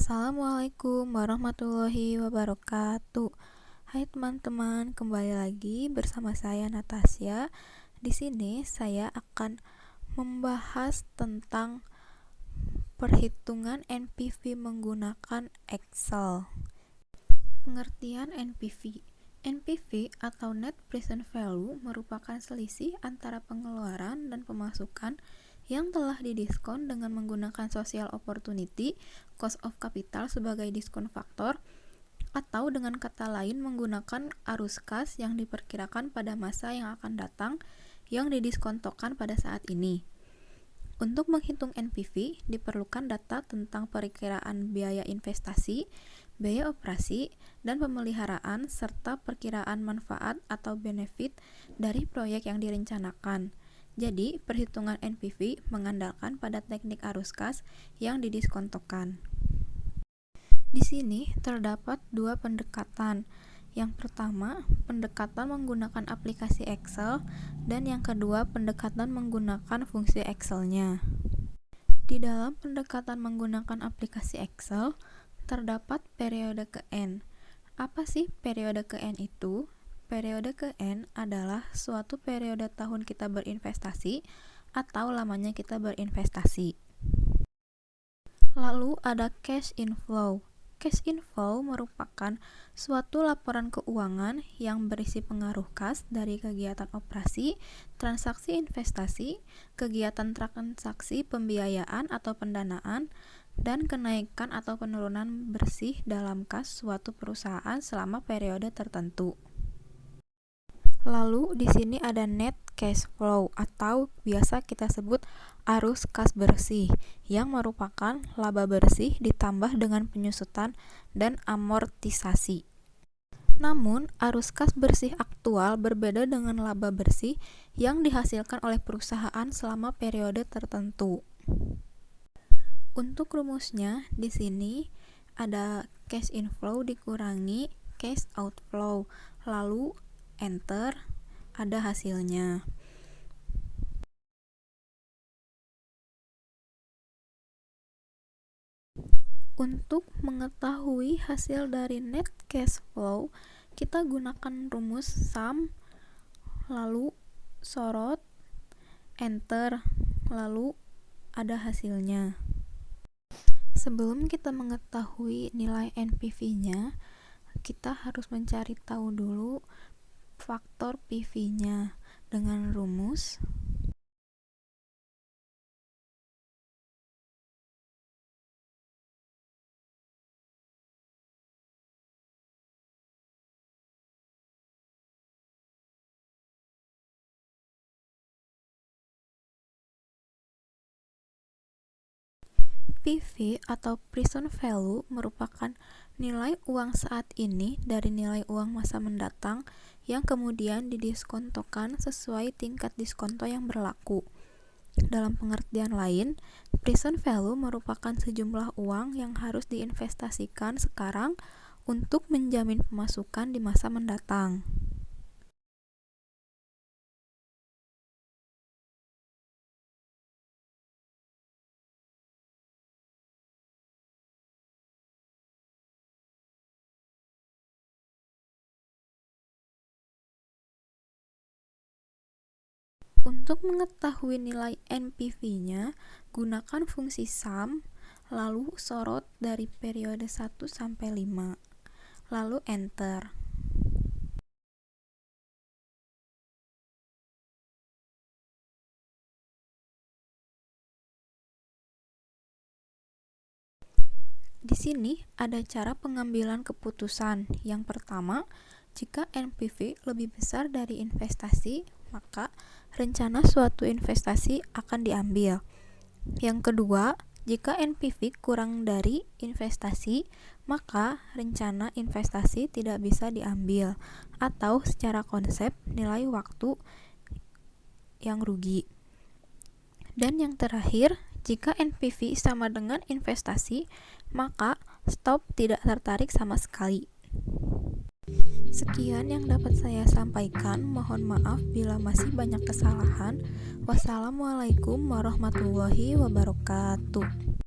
Assalamualaikum warahmatullahi wabarakatuh. Hai teman-teman, kembali lagi bersama saya Natasya. Di sini saya akan membahas tentang perhitungan NPV menggunakan Excel. Pengertian NPV. NPV atau Net Present Value merupakan selisih antara pengeluaran dan pemasukan yang telah didiskon dengan menggunakan social opportunity cost of capital sebagai diskon faktor, atau dengan kata lain menggunakan arus kas yang diperkirakan pada masa yang akan datang yang didiskontokan pada saat ini. Untuk menghitung NPV diperlukan data tentang perkiraan biaya investasi, biaya operasi, dan pemeliharaan serta perkiraan manfaat atau benefit dari proyek yang direncanakan. Jadi, perhitungan NPV mengandalkan pada teknik arus kas yang didiskontokan. Di sini terdapat dua pendekatan. Yang pertama, pendekatan menggunakan aplikasi Excel, dan yang kedua, pendekatan menggunakan fungsi Excel-nya. Di dalam pendekatan menggunakan aplikasi Excel, terdapat periode ke N. Apa sih periode ke N itu? Periode ke N adalah suatu periode tahun kita berinvestasi atau lamanya kita berinvestasi. Lalu ada cash inflow. Cash inflow merupakan suatu laporan keuangan yang berisi pengaruh kas dari kegiatan operasi, transaksi investasi, kegiatan transaksi pembiayaan atau pendanaan, dan kenaikan atau penurunan bersih dalam kas suatu perusahaan selama periode tertentu. Lalu di sini ada net cash flow atau biasa kita sebut arus kas bersih yang merupakan laba bersih ditambah dengan penyusutan dan amortisasi. Namun, arus kas bersih aktual berbeda dengan laba bersih yang dihasilkan oleh perusahaan selama periode tertentu. Untuk rumusnya di sini ada cash inflow dikurangi cash outflow, lalu enter, ada hasilnya. Untuk mengetahui hasil dari net cash flow, kita gunakan rumus sum, lalu sorot, enter, lalu ada hasilnya. Sebelum kita mengetahui nilai NPV-nya, kita harus mencari tahu dulu faktor PV-nya dengan rumus PV atau present value merupakan nilai uang saat ini dari nilai uang masa mendatang yang kemudian didiskontokan sesuai tingkat diskonto yang berlaku. Dalam pengertian lain, present value merupakan sejumlah uang yang harus diinvestasikan sekarang untuk menjamin pemasukan di masa mendatang. Untuk mengetahui nilai NPV-nya, gunakan fungsi sum, lalu sorot dari periode 1 sampai 5, lalu enter. Di sini ada cara pengambilan keputusan. Yang pertama, jika NPV lebih besar dari investasi, maka rencana suatu investasi akan diambil. Yang kedua, jika NPV kurang dari investasi, maka rencana investasi tidak bisa diambil, atau secara konsep nilai waktu yang rugi. Dan yang terakhir, jika NPV sama dengan investasi, maka stop tidak tertarik sama sekali. Sekian yang dapat saya sampaikan. Mohon maaf bila masih banyak kesalahan. Wassalamualaikum warahmatullahi wabarakatuh.